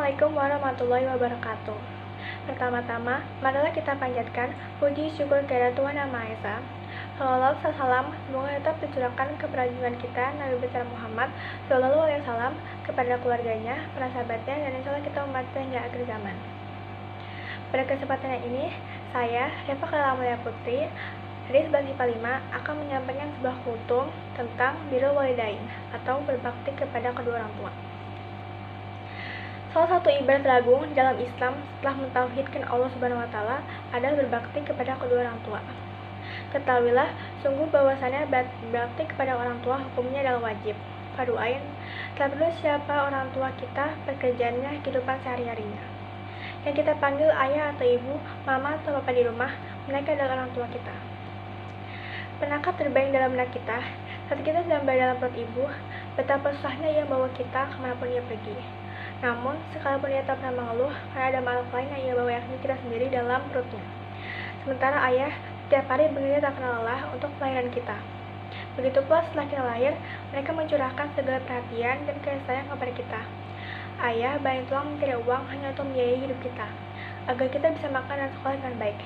Assalamualaikum warahmatullahi wabarakatuh. Pertama-tama, marilah kita panjatkan puji syukur kepada Tuhan Yang Maha Esa. Salawat salam semoga tetap dicurahkan kepada junjungan kita Nabi besar Muhammad Shallallahu Alaihi Wasallam, kepada keluarganya, para sahabatnya, dan insya Allah kita umatnya hingga akhir zaman. Pada kesempatan yang ini, saya, Reva Khairul Amalia Putri, dari 11 IPA 5 akan menyampaikan sebuah kultum tentang birrul walidain atau berbakti kepada kedua orang tua. Salah satu ibadah teragung dalam Islam setelah mentauhidkan Allah Subhanahu wa taala adalah berbakti kepada kedua orang tua. Ketahuilah sungguh bahwasannya berbakti kepada orang tua hukumnya adalah wajib, fardu ain, terlebih siapa orang tua kita, pekerjaannya, kehidupan sehari-harinya. Yang kita panggil ayah atau ibu, mama atau bapak di rumah, mereka adalah orang tua kita. Pernahkah terbayang dalam benak kita, saat kita sedang berada dalam perut ibu, betapa susahnya ia membawa kita kemanapun ia pergi. Namun, sekalipun ia tak pernah mengeluh, karena ada makhluk lain yang ia bawa, yakni kita sendiri dalam perutnya. Sementara ayah setiap hari bekerja tak kenal lelah untuk kelahiran kita. Begitu pula setelah kita lahir, mereka mencurahkan segala perhatian dan kasih sayang kepada kita. Ayah banyak tulang mencari uang hanya untuk membiayai hidup kita, agar kita bisa makan dan sekolah dengan baik.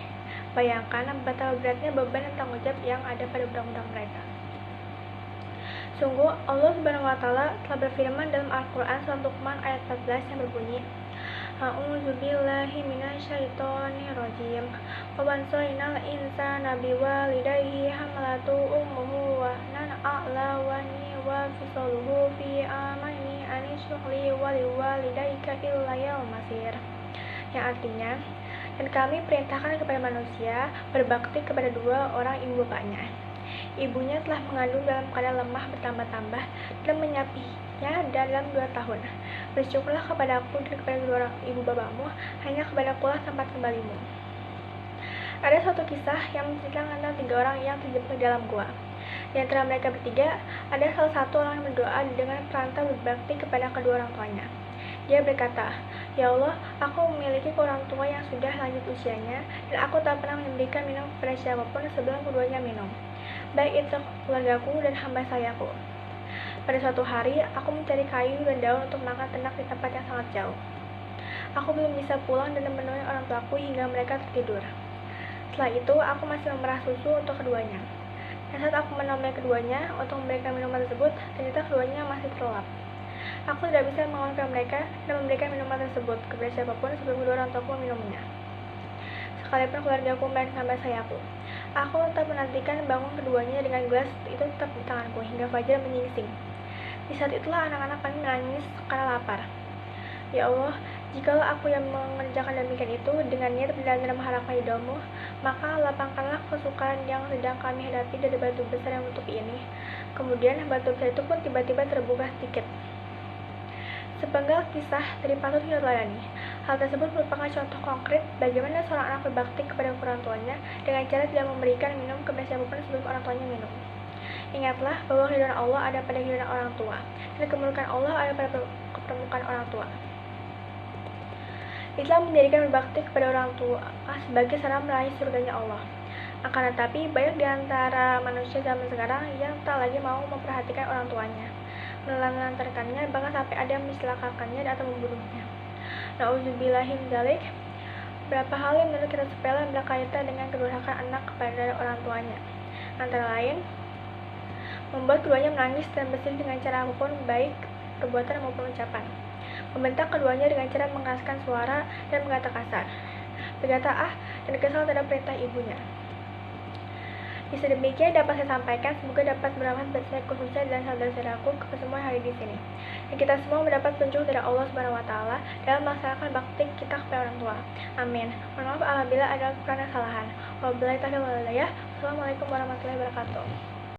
Bayangkan betapa beratnya beban dan tanggung jawab yang ada pada budak-budak mereka. Sungguh, Allah Subhanahu wa taala telah berfirman dalam Al-Qur'an surat Luqman ayat 14 yang berbunyi, A'udzubillahi minasyaitonirrajim. Wa wasainal insana biwalidayhi hamalatu ummuhu wa nan a'la wa ni wa fisaluhu fi amani anishukli waliwalidayka illa yaumil masir. Yang artinya, dan kami perintahkan kepada manusia berbakti kepada dua orang ibu bapaknya. Ibunya telah mengandung dalam keadaan lemah bertambah-tambah dan menyapinya dalam 2 tahun. Bersyukurlah kepada aku dan kepada kedua orang ibu bapakmu, hanya kepada akulah tempat kembalimu. Ada suatu kisah yang menceritakan tentang 3 orang yang terjebak dalam gua. Di antara mereka bertiga, ada salah satu orang yang berdoa dengan perantau berbakti kepada kedua orang tuanya. Dia berkata, Ya Allah, aku memiliki orang tua yang sudah lanjut usianya, dan aku tak pernah memberikan minum kepada siapapun sebelum keduanya minum, baik itu keluargaku dan hamba sayaku. Pada suatu hari, aku mencari kayu dan daun untuk makan ternak di tempat yang sangat jauh. Aku belum bisa pulang dan menemui orang tuaku hingga mereka tertidur. Setelah itu, aku masih memerah susu untuk keduanya. Dan saat aku menemui keduanya untuk memberikan minuman tersebut, ternyata keduanya masih terlelap. Aku tidak bisa mengontrol mereka dan memberikan minuman tersebut kepada siapapun sebelum kedua orang tuaku meminumnya. Sekalipun keluargaku dan hamba sayaku, aku tetap menantikan bangun keduanya dengan gelas itu tetap di tanganku hingga fajar menyingsing. Di saat itulah anak-anak kami menangis karena lapar. Ya Allah, jikalau aku yang mengerjakan demikian itu dengan niat benar-benar mengharapkan ridho-Mu, maka lapangkanlah kesukaran yang sedang kami hadapi dari batu besar yang menutupi ini. Kemudian batu besar itu pun tiba-tiba terbuka sedikit. Sepenggal kisah dari patut kita teladani. Hal tersebut merupakan contoh konkret bagaimana seorang anak berbakti kepada orang tuanya dengan cara tidak memberikan minum kepada siapapun sebelum orang tuanya minum. Ingatlah bahwa keridhaan Allah ada pada keridhaan orang tua, dan kemurkaan Allah ada pada kepermukaan orang tua. Islam menjadikan berbakti kepada orang tua sebagai sarana meraih surganya Allah. Akan tetapi, banyak di antara manusia zaman sekarang yang tak lagi mau memperhatikan orang tuanya, menelantarkannya, bahkan sampai ada yang mencelakakannya atau membunuhnya. Nauzubillahi min dzalik. Berapa hal yang menurut kita sepele berkaitan dengan kedurhakaan anak kepada orang tuanya. Antara lain, membuat keduanya menangis dan bersedih dengan cara apapun, baik perbuatan maupun ucapan. Membentak keduanya dengan cara mengeraskan suara dan berkata kasar, berkata dan kesal terhadap perintah ibunya. Bisa demikian dapat saya sampaikan, semoga dapat bermanfaat bagi saya khususnya dan saudara-saudaraku ke semua hari di sini. Dan kita semua mendapat petunjuk dari Allah Subhanahu wa taala dalam melaksanakan bakti kita kepada orang tua. Amin. Mohon maaf apabila ada kekurangan kesalahan. Wabillahi taufiq wal hidayah. Wassalamualaikum warahmatullahi wabarakatuh.